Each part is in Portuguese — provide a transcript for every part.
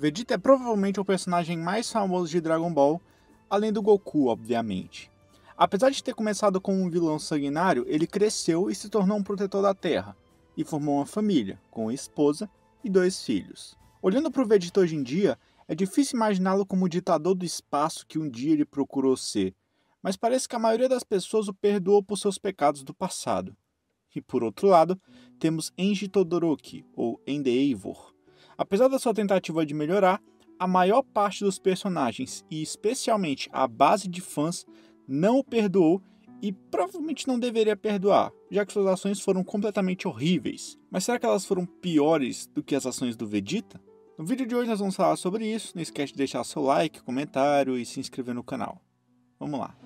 Vegeta é provavelmente o personagem mais famoso de Dragon Ball, além do Goku, obviamente. Apesar de ter começado como um vilão sanguinário, ele cresceu e se tornou um protetor da Terra, e formou uma família, com uma esposa e 2 filhos. Olhando para o Vegeta hoje em dia, é difícil imaginá-lo como o ditador do espaço que um dia ele procurou ser, mas parece que a maioria das pessoas o perdoou por seus pecados do passado. E por outro lado, temos Enji Todoroki, ou Endeavor. Apesar da sua tentativa de melhorar, a maior parte dos personagens, e especialmente a base de fãs, não o perdoou e provavelmente não deveria perdoar, já que suas ações foram completamente horríveis. Mas será que elas foram piores do que as ações do Vegeta? No vídeo de hoje nós vamos falar sobre isso, não esquece de deixar seu like, comentário e se inscrever no canal. Vamos lá!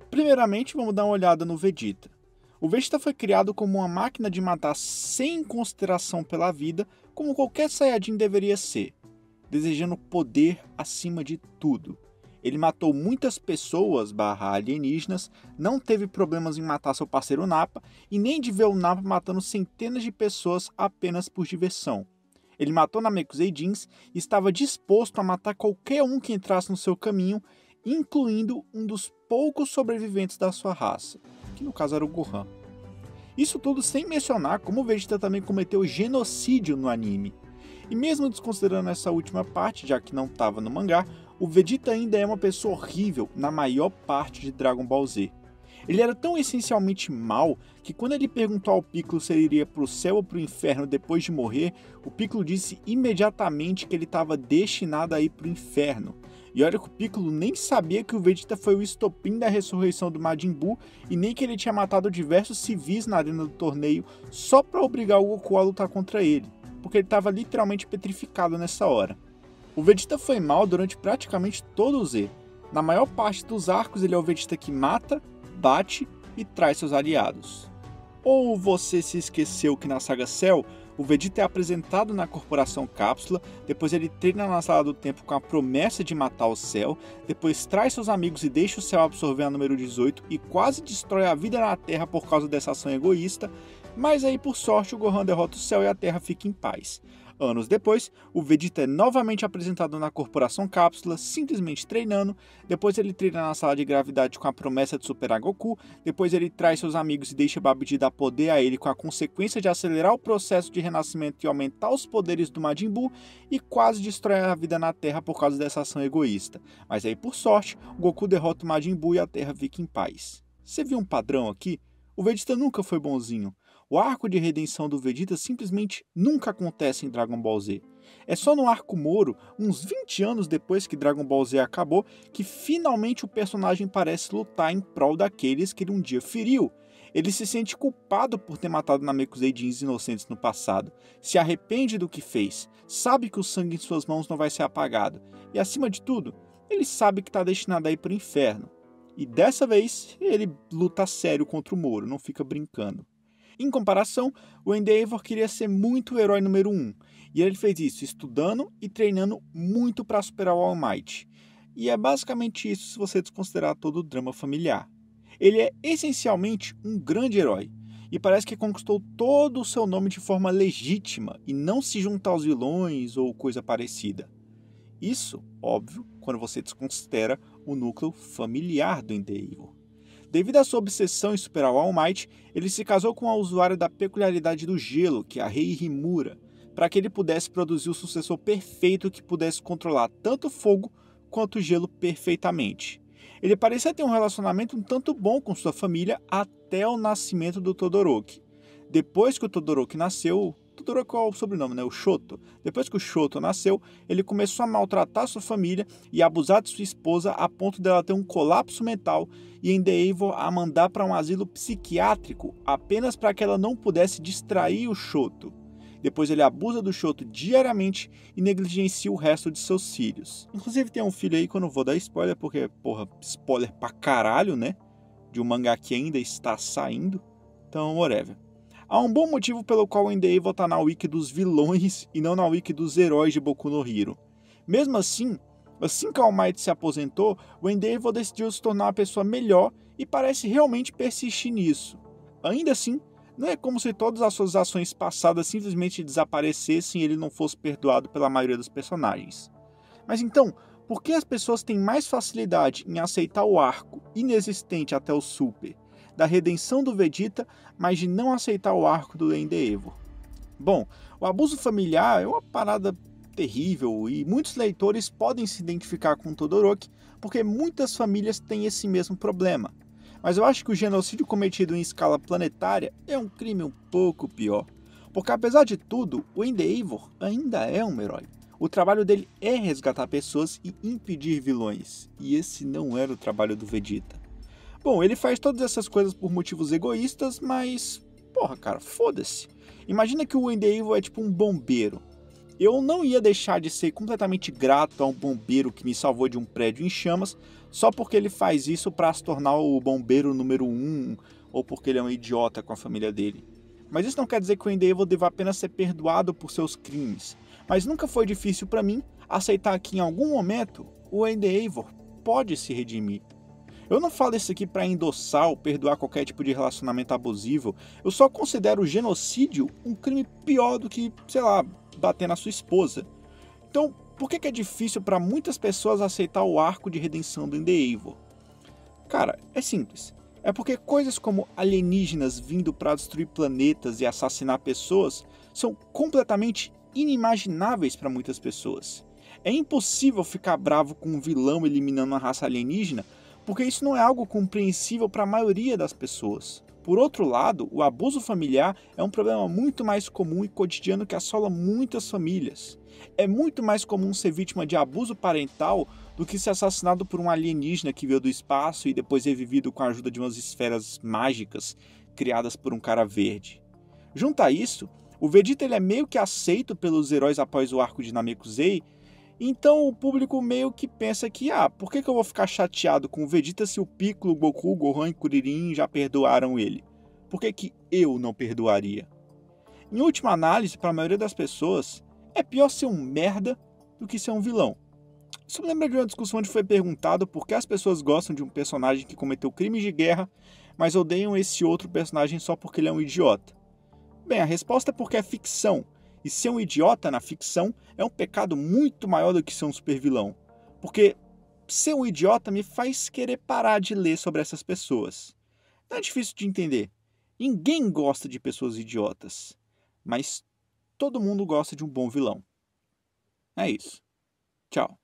Primeiramente, vamos dar uma olhada no Vegeta. O Vegeta foi criado como uma máquina de matar sem consideração pela vida, como qualquer Saiyajin deveria ser, desejando poder acima de tudo. Ele matou muitas pessoas alienígenas, não teve problemas em matar seu parceiro Nappa e nem de ver o Nappa matando centenas de pessoas apenas por diversão. Ele matou Namekuseidins e estava disposto a matar qualquer um que entrasse no seu caminho, incluindo um dos poucos sobreviventes da sua raça, que no caso era o Gohan. Isso tudo sem mencionar como o Vegeta também cometeu genocídio no anime. E mesmo desconsiderando essa última parte, já que não estava no mangá, o Vegeta ainda é uma pessoa horrível na maior parte de Dragon Ball Z. Ele era tão essencialmente mal que quando ele perguntou ao Piccolo se ele iria para o céu ou para o inferno depois de morrer, o Piccolo disse imediatamente que ele estava destinado a ir para o inferno. E olha que o Piccolo nem sabia que o Vegeta foi o estopim da ressurreição do Majin Buu e nem que ele tinha matado diversos civis na arena do torneio só para obrigar o Goku a lutar contra ele, porque ele estava literalmente petrificado nessa hora. O Vegeta foi mal durante praticamente todo o Z. Na maior parte dos arcos ele é o Vegeta que mata, bate e traz seus aliados. Ou você se esqueceu que na saga Cell, o Vegeta é apresentado na Corporação Cápsula, depois ele treina na Sala do Tempo com a promessa de matar o Cell, depois traz seus amigos e deixa o Cell absorver a número 18 e quase destrói a vida na Terra por causa dessa ação egoísta, mas aí por sorte o Gohan derrota o Cell e a Terra fica em paz. Anos depois, o Vegeta é novamente apresentado na Corporação Cápsula, simplesmente treinando, depois ele treina na sala de gravidade com a promessa de superar Goku, depois ele traz seus amigos e deixa Babidi dar poder a ele com a consequência de acelerar o processo de renascimento e aumentar os poderes do Majin Buu e quase destrói a vida na Terra por causa dessa ação egoísta. Mas aí por sorte, o Goku derrota o Majin Buu e a Terra fica em paz. Você viu um padrão aqui? O Vegeta nunca foi bonzinho. O arco de redenção do Vegeta simplesmente nunca acontece em Dragon Ball Z. É só no arco Moro, uns 20 anos depois que Dragon Ball Z acabou, que finalmente o personagem parece lutar em prol daqueles que ele um dia feriu. Ele se sente culpado por ter matado Namekuseidins inocentes no passado, se arrepende do que fez, sabe que o sangue em suas mãos não vai ser apagado, e acima de tudo, ele sabe que está destinado a ir para o inferno. E dessa vez, ele luta a sério contra o Moro, não fica brincando. Em comparação, o Endeavor queria ser muito o herói número 1, e ele fez isso estudando e treinando muito para superar o All Might. E é basicamente isso se você desconsiderar todo o drama familiar. Ele é essencialmente um grande herói, e parece que conquistou todo o seu nome de forma legítima e não se junta aos vilões ou coisa parecida. Isso, óbvio, quando você desconsidera o núcleo familiar do Endeavor. Devido à sua obsessão em superar o All Might, ele se casou com a usuária da peculiaridade do gelo, que é a Rei Rimura, para que ele pudesse produzir o sucessor perfeito que pudesse controlar tanto o fogo quanto o gelo perfeitamente. Ele parecia ter um relacionamento um tanto bom com sua família até o nascimento do Todoroki. Depois que o Todoroki nasceu, Todoroki é o sobrenome, né? O Shoto. Depois que o Shoto nasceu, ele começou a maltratar sua família e abusar de sua esposa a ponto dela ter um colapso mental e Endeavor a mandar para um asilo psiquiátrico apenas para que ela não pudesse distrair o Shoto. Depois ele abusa do Shoto diariamente e negligencia o resto de seus filhos. Inclusive tem um filho aí que eu não vou dar spoiler, porque, porra, spoiler pra caralho, né? De um mangá que ainda está saindo. Então, whatever. Há um bom motivo pelo qual o Endeavor tá na wiki dos vilões e não na wiki dos heróis de Boku no Hero. Mesmo assim que All Might se aposentou, o Endeavor decidiu se tornar uma pessoa melhor e parece realmente persistir nisso. Ainda assim, não é como se todas as suas ações passadas simplesmente desaparecessem e ele não fosse perdoado pela maioria dos personagens. Mas então, por que as pessoas têm mais facilidade em aceitar o arco inexistente até o Super da redenção do Vegeta, mas de não aceitar o arco do Endeavor? Bom, o abuso familiar é uma parada terrível e muitos leitores podem se identificar com Todoroki porque muitas famílias têm esse mesmo problema. Mas eu acho que o genocídio cometido em escala planetária é um crime um pouco pior. Porque apesar de tudo, o Endeavor ainda é um herói. O trabalho dele é resgatar pessoas e impedir vilões. E esse não era o trabalho do Vegeta. Bom, ele faz todas essas coisas por motivos egoístas, mas... Porra, cara, foda-se. Imagina que o Endeavor é tipo um bombeiro. Eu não ia deixar de ser completamente grato a um bombeiro que me salvou de um prédio em chamas só porque ele faz isso para se tornar o bombeiro número 1 ou porque ele é um idiota com a família dele. Mas isso não quer dizer que o Endeavor deva apenas ser perdoado por seus crimes. Mas nunca foi difícil para mim aceitar que em algum momento o Endeavor pode se redimir. Eu não falo isso aqui para endossar ou perdoar qualquer tipo de relacionamento abusivo, eu só considero o genocídio um crime pior do que, sei lá, bater na sua esposa. Então, por que é difícil para muitas pessoas aceitar o arco de redenção do Endeavor? Cara, é simples. É porque coisas como alienígenas vindo para destruir planetas e assassinar pessoas são completamente inimagináveis para muitas pessoas. É impossível ficar bravo com um vilão eliminando uma raça alienígena, porque isso não é algo compreensível para a maioria das pessoas. Por outro lado, o abuso familiar é um problema muito mais comum e cotidiano que assola muitas famílias. É muito mais comum ser vítima de abuso parental do que ser assassinado por um alienígena que veio do espaço e depois revivido com a ajuda de umas esferas mágicas criadas por um cara verde. Junto a isso, o Vegeta ele é meio que aceito pelos heróis após o arco de Namekusei, então o público meio que pensa que, por que eu vou ficar chateado com o Vegeta se o Piccolo, Goku, Gohan e Kuririn já perdoaram ele? Por que eu não perdoaria? Em última análise, para a maioria das pessoas, é pior ser um merda do que ser um vilão. Isso me lembra de uma discussão onde foi perguntado por que as pessoas gostam de um personagem que cometeu crimes de guerra, mas odeiam esse outro personagem só porque ele é um idiota. Bem, a resposta é porque é ficção, e ser um idiota na ficção é um pecado muito maior do que ser um supervilão. Porque ser um idiota me faz querer parar de ler sobre essas pessoas. Não é difícil de entender. Ninguém gosta de pessoas idiotas, mas todo mundo gosta de um bom vilão. É isso. Tchau.